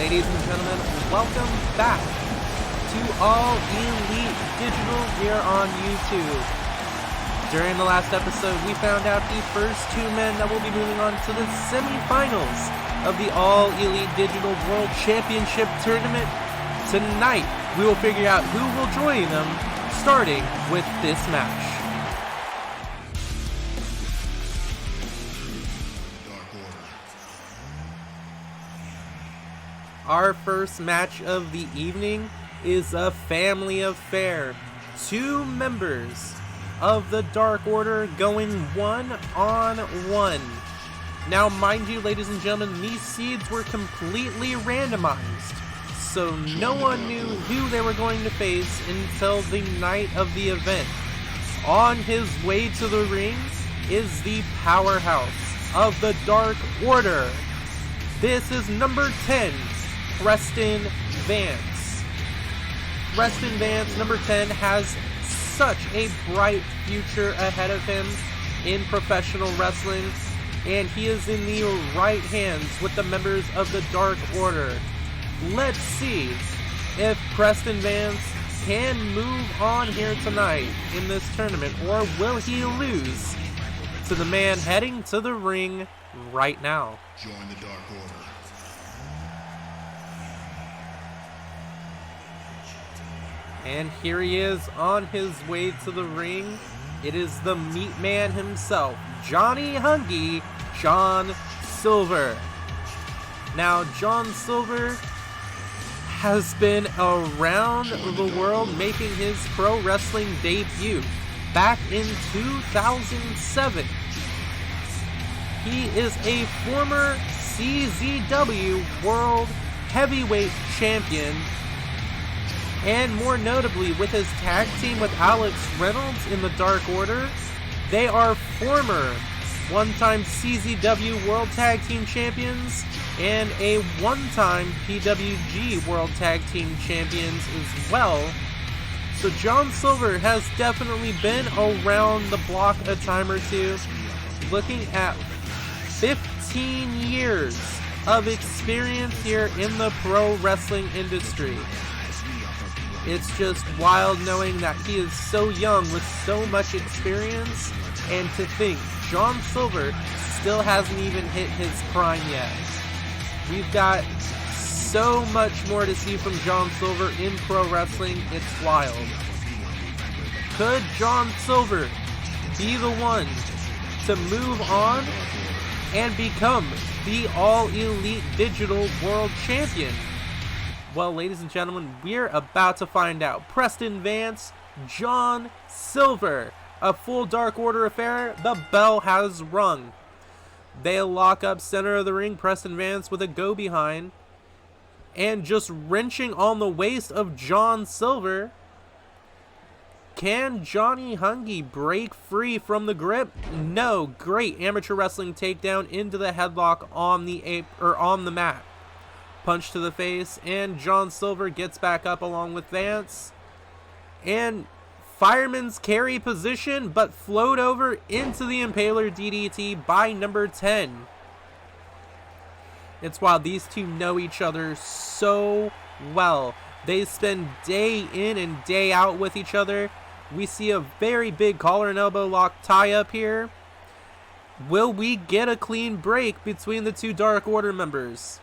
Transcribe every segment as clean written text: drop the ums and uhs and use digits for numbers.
Ladies and gentlemen, welcome back to All Elite Digital here on YouTube. During the last episode, we found out the first two men that will be moving on to the semifinals of the All Elite Digital World Championship Tournament. Tonight, we will figure out who will join them, starting with this match. Our first match of the evening is a family affair. Two members of the Dark Order going one-on-one. Now, mind you, ladies and gentlemen, these seeds were completely randomized, so no one knew who they were going to face until the night of the event. On his way to the ring is the powerhouse of the Dark Order. This is number 10. Preston Vance. Preston Vance, number 10, has such a bright future ahead of him in professional wrestling, and he is in the right hands with the members of the Dark Order. Let's see if Preston Vance can move on here tonight in this tournament, or will he lose to the man heading to the ring right now? Join the Dark Order. And here he is on his way to the ring. It is the meat man himself, Johnny Hungy, John Silver. Now, John Silver has been around the world making his pro wrestling debut back in 2007. He is a former CZW World Heavyweight Champion, and more notably, with his tag team with Alex Reynolds in the Dark Order, they are former one-time CZW World Tag Team Champions and a one-time PWG World Tag Team Champions as well. So John Silver has definitely been around the block a time or two, looking at 15 years of experience here in the pro wrestling industry. It's just wild knowing that he is so young with so much experience, and to think John Silver still hasn't even hit his prime yet. We've got so much more to see from John Silver in pro wrestling, it's wild. Could John Silver be the one to move on and become the All Elite Digital World Champion? Well, ladies and gentlemen, we're about to find out. Preston Vance, John Silver, a full Dark Order affair. The bell has rung. They lock up center of the ring, Preston Vance with a go behind, and just wrenching on the waist of John Silver. Can Johnny Hungy break free from the grip? No. Great amateur wrestling takedown into the headlock on the mat. Punch to the face, and John Silver gets back up along with Vance. And fireman's carry position, but float over into the Impaler DDT by number 10. It's wild. These two know each other so well. They spend day in and day out with each other. We see a very big collar and elbow lock tie up here. Will we get a clean break between the two Dark Order members?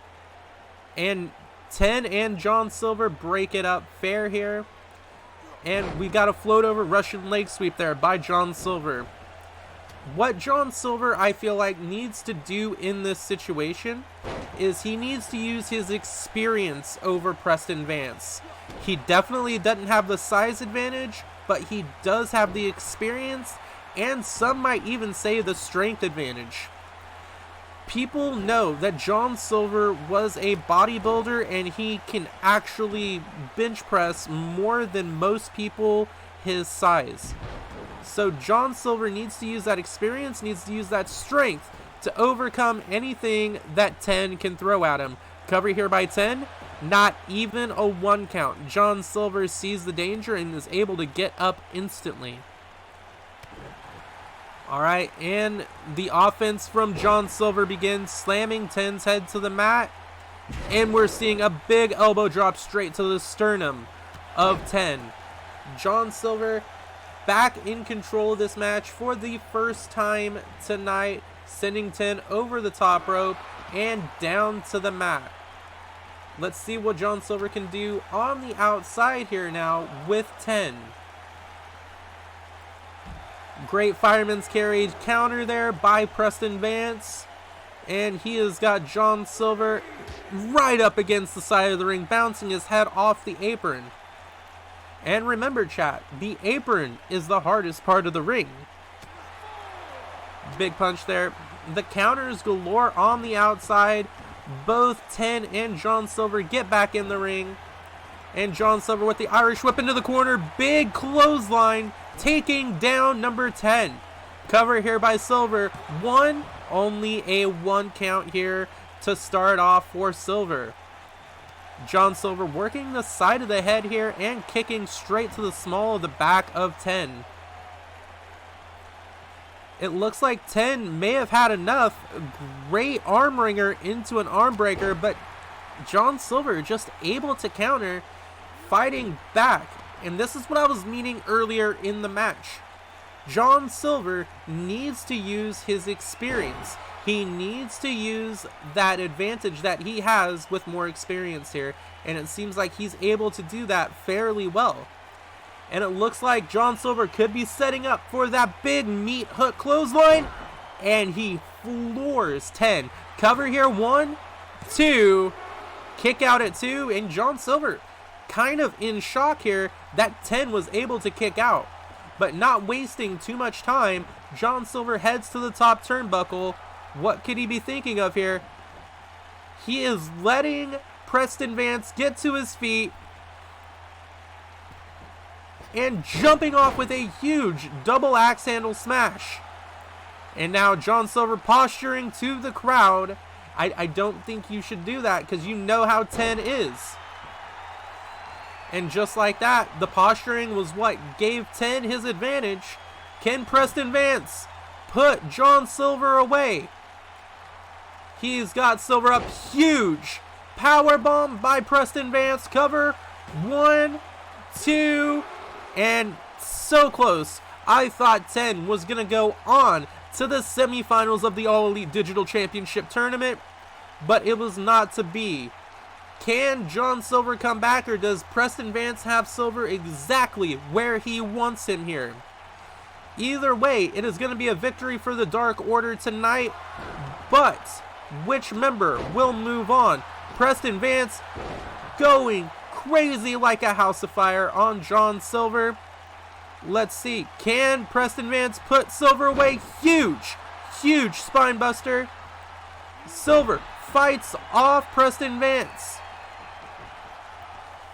And 10 and John Silver break it up fair here. And we got a float over Russian leg sweep there by John Silver. What John Silver, I feel like, needs to do in this situation is he needs to use his experience over Preston Vance. He definitely doesn't have the size advantage, but he does have the experience, and some might even say the strength advantage. People know that John Silver was a bodybuilder, and he can actually bench press more than most people his size. So John Silver needs to use that experience, needs to use that strength to overcome anything that 10 can throw at him. Cover here by 10, not even a 1 count. John Silver sees the danger and is able to get up instantly. Alright, and the offense from John Silver begins, slamming 10's head to the mat. And we're seeing a big elbow drop straight to the sternum of 10. John Silver back in control of this match for the first time tonight, sending 10 over the top rope and down to the mat. Let's see what John Silver can do on the outside here now with 10. Great fireman's carry counter there by Preston Vance. And he has got John Silver right up against the side of the ring, bouncing his head off the apron. And remember, chat, the apron is the hardest part of the ring. Big punch there. The counters galore on the outside. Both 10 and John Silver get back in the ring. And John Silver with the Irish whip into the corner. Big clothesline, taking down number 10. Cover here by Silver. Only a 1 count here to start off for Silver. John Silver working the side of the head here and kicking straight to the small of the back of 10. It looks like 10 may have had enough. Great arm wringer into an arm breaker, but John Silver just able to counter, fighting back. And this is what I was meaning earlier in the match. John Silver needs to use his experience. He needs to use that advantage that he has with more experience here. And it seems like he's able to do that fairly well. And it looks like John Silver could be setting up for that big meat hook clothesline. And he floors 10. Cover here, 1, 2. Kick out at 2. And John Silver kind of in shock here that 10 was able to kick out. But not wasting too much time, John Silver heads to the top turnbuckle. What could he be thinking of here? He is letting Preston Vance get to his feet and jumping off with a huge double axe handle smash. And now John Silver posturing to the crowd. I don't think you should do that because you know how 10 is. And just like that, the posturing was what gave 10 his advantage. Can Preston Vance put John Silver away? He's got Silver up. Huge powerbomb by Preston Vance. Cover. 1, 2, and so close. I thought 10 was going to go on to the semifinals of the All Elite Digital Championship Tournament, but it was not to be. Can John Silver come back, or does Preston Vance have Silver exactly where he wants him here? Either way, it is going to be a victory for the Dark Order tonight, but which member will move on? Preston Vance going crazy like a house of fire on John Silver. Let's see. Can Preston Vance put Silver away? Huge spine buster. Silver fights off Preston Vance.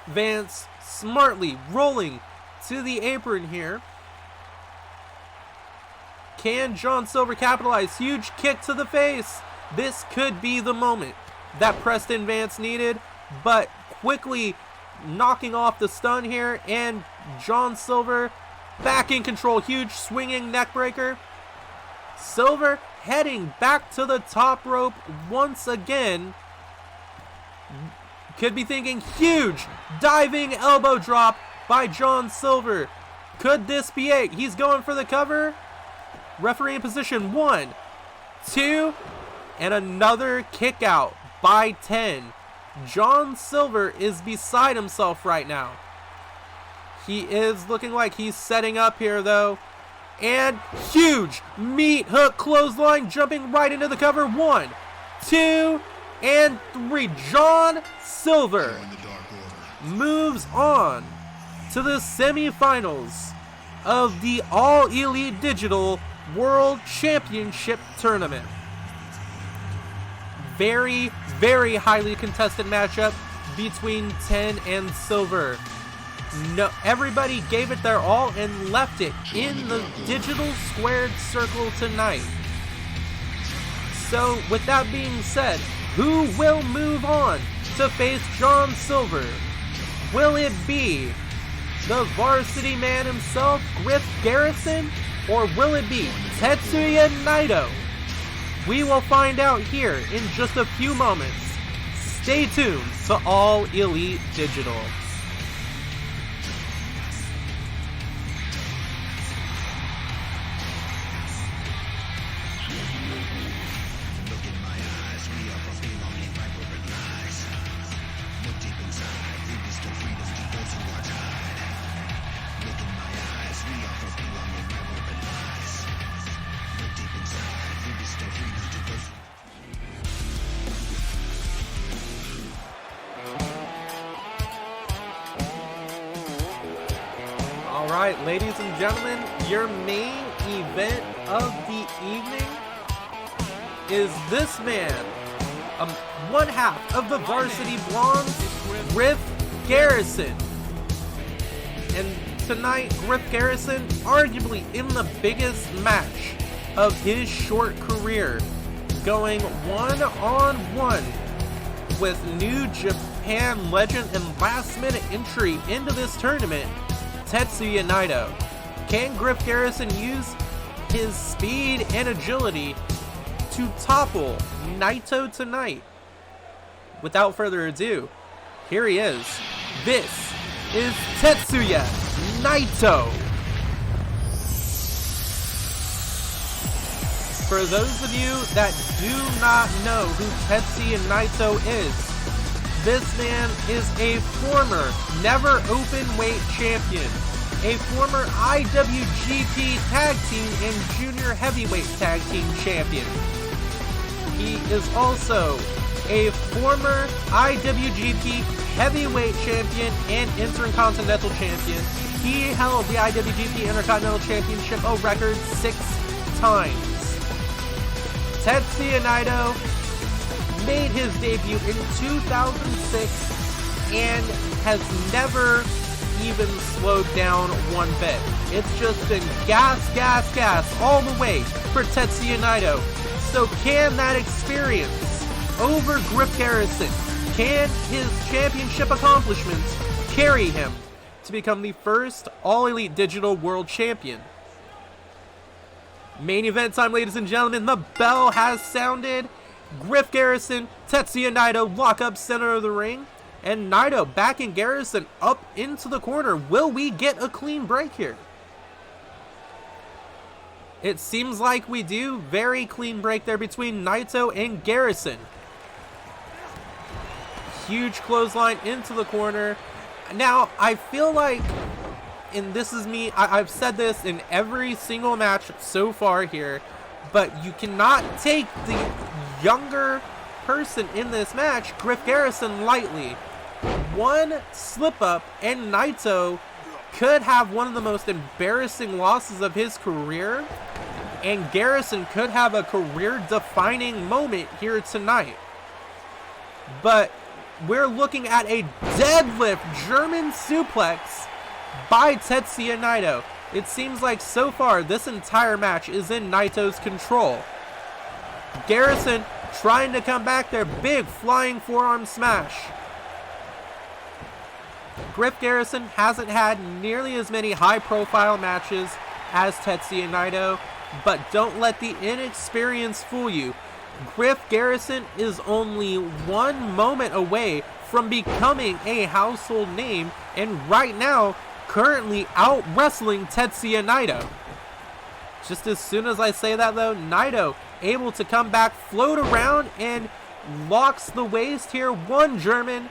Vance smartly rolling to the apron here. Can John Silver capitalize? Huge kick to the face. This could be the moment that Preston Vance needed, but quickly knocking off the stun here, and John Silver back in control. Huge swinging neck breaker. Silver heading back to the top rope once again. Could be thinking huge diving elbow drop by John Silver. Could this be it? He's going for the cover. Referee in position. 1, 2, and another kick out by 10. John Silver is beside himself right now. He is looking like he's setting up here though. And huge meat hook clothesline, jumping right into the cover. 1, 2, and 3. John Silver moves on to the semifinals of the All Elite Digital World Championship Tournament. Very highly contested matchup between 10 and Silver. No, everybody gave it their all and left it in the digital squared circle tonight. So with that being said, who will move on to face John Silver? Will it be the varsity man himself, Griff Garrison, or will it be Tetsuya Naito? We will find out here in just a few moments. Stay tuned to All Elite Digital. Alright, ladies and gentlemen, your main event of the evening is this man, one half of the Varsity Blondes, Griff Garrison. And tonight, Griff Garrison, arguably in the biggest match of his short career, going one-on-one with New Japan legend and last-minute entry into this tournament, Tetsuya Naito. Can Griff Garrison use his speed and agility to topple Naito tonight? Without further ado, here he is. This is Tetsuya Naito. For those of you that do not know who Tetsuya Naito is, this man is a former never open weight champion, a former IWGP Tag Team and Junior Heavyweight Tag Team champion. He is also a former IWGP Heavyweight Champion and Intercontinental Champion. He held the IWGP Intercontinental Championship a record 6 times. Tetsuya Naito made his debut in 2006 and has never even slowed down one bit. It's just been gas, gas, gas all the way for Tetsuya Naito. So can that experience over Griff Garrison, can his championship accomplishments carry him to become the first All Elite Digital World Champion? Main event time, ladies and gentlemen. The bell has sounded. Griff Garrison, Tetsuya Naito lock up center of the ring, and Naito backing Garrison up into the corner. Will we get a clean break here? It seems like we do. Very clean break there between Naito and Garrison. Huge clothesline into the corner. Now, I feel like, and this is me, I've said this in every single match so far here, but you cannot take the younger person in this match, Griff Garrison, lightly. One slip up and Naito could have one of the most embarrassing losses of his career, and Garrison could have a career defining moment here tonight. But we're looking at a deadlift German suplex by Tetsuya Naito. It seems like so far this entire match is in Naito's control. Garrison trying to come back there. Big flying forearm smash. Griff Garrison hasn't had nearly as many high-profile matches as Tetsuya Naito, but don't let the inexperience fool you. Griff Garrison is only one moment away from becoming a household name, and right now, currently out wrestling Tetsuya Naito. Just as soon as I say that though, Naito able to come back, float around, and locks the waist here. One German.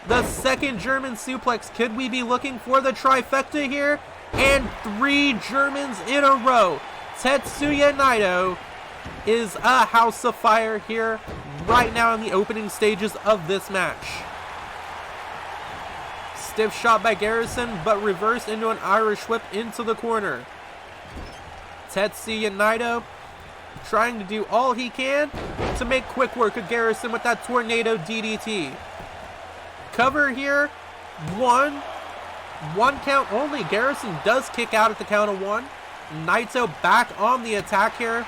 The second German suplex. Could we be looking for the trifecta here? And 3 Germans in a row. Tetsuya Naito is a house of fire here right now in the opening stages of this match. Stiff shot by Garrison, but reversed into an Irish whip into the corner. Tetsuya Naito trying to do all he can to make quick work of Garrison with that Tornado DDT. Cover here. One count only. Garrison does kick out at the count of 1. Naito back on the attack here.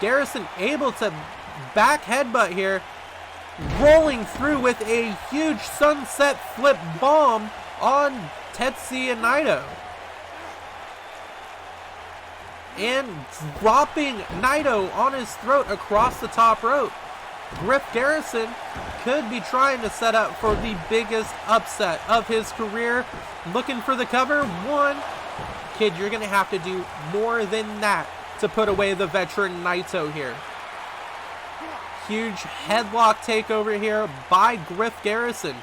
Garrison able to back headbutt here. Rolling through with a huge sunset flip bomb on Tetsuya Naito. And dropping Naito on his throat across the top rope. Griff Garrison could be trying to set up for the biggest upset of his career. Looking for the cover. One. Kid, you're going to have to do more than that to put away the veteran Naito here. Huge headlock takeover here by Griff Garrison.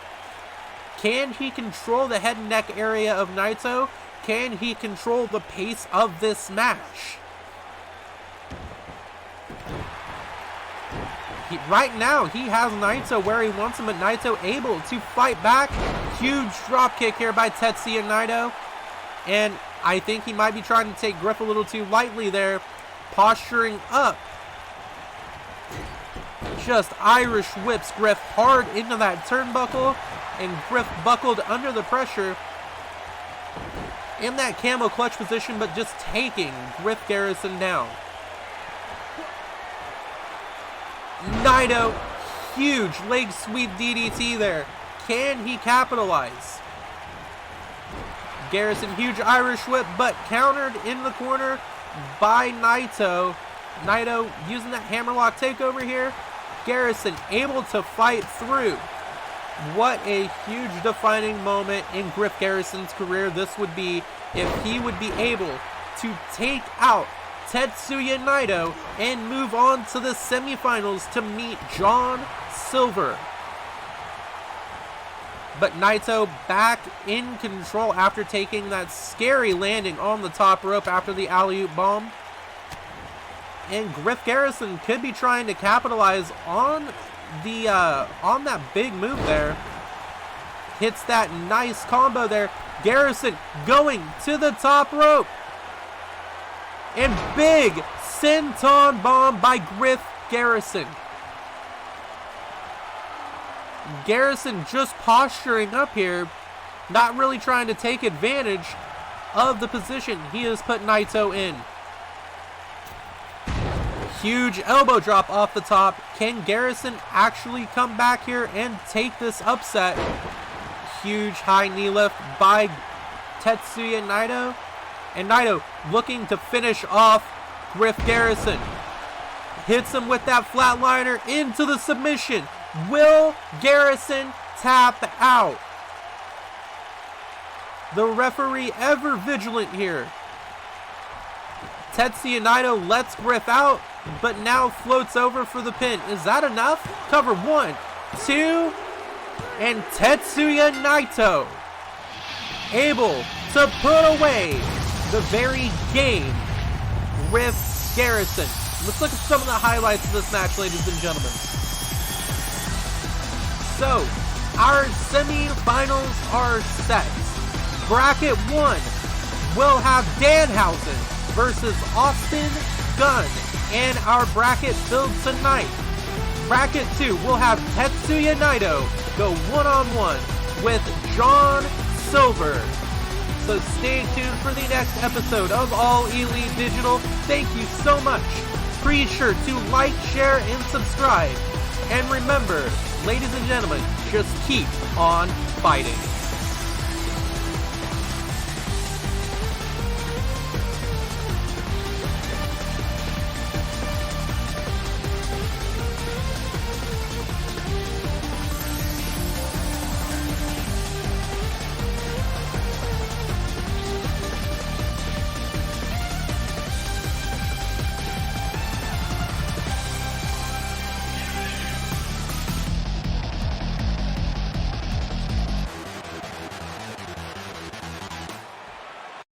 Can he control the head and neck area of Naito? Can he control the pace of this match? Right now, he has Naito where he wants him, but Naito able to fight back. Huge drop kick here by Tetsuya Naito. And I think he might be trying to take Griff a little too lightly there. Posturing up. Just Irish whips Griff hard into that turnbuckle. And Griff buckled under the pressure. In that camel clutch position, but just taking Griff Garrison down. Naito, huge leg sweep DDT there. Can he capitalize? Garrison, huge Irish whip, but countered in the corner by Naito. Naito using that hammerlock takeover here. Garrison able to fight through. What a huge defining moment in Griff Garrison's career this would be if he would be able to take out Tetsuya Naito and move on to the semifinals to meet John Silver. But Naito back in control after taking that scary landing on the top rope after the alley-oop bomb. And Griff Garrison could be trying to capitalize on the on that big move there. Hits that nice combo there. Garrison going to the top rope. And big senton bomb by Griff Garrison. Garrison just posturing up here, not really trying to take advantage of the position he has put Naito in. Huge elbow drop off the top. Can Garrison actually come back here and take this upset? Huge high knee lift by Tetsuya Naito. And Naito looking to finish off Griff Garrison. Hits him with that flatliner into the submission. Will Garrison tap out? The referee ever vigilant here. Tetsuya Naito lets Griff out, but now floats over for the pin. Is that enough? Cover 1, 2, and Tetsuya Naito able to put away the very game Griff Garrison. Let's look at some of the highlights of this match, ladies and gentlemen. So, our semi-finals are set. Bracket 1 will have Danhausen versus Austin Gunn. And our bracket filled tonight. Bracket 2 will have Tetsuya Naito go one-on-one with John Silver. So stay tuned for the next episode of All Elite Digital. Thank you so much. Be sure to like, share, and subscribe. And remember, ladies and gentlemen, just keep on fighting.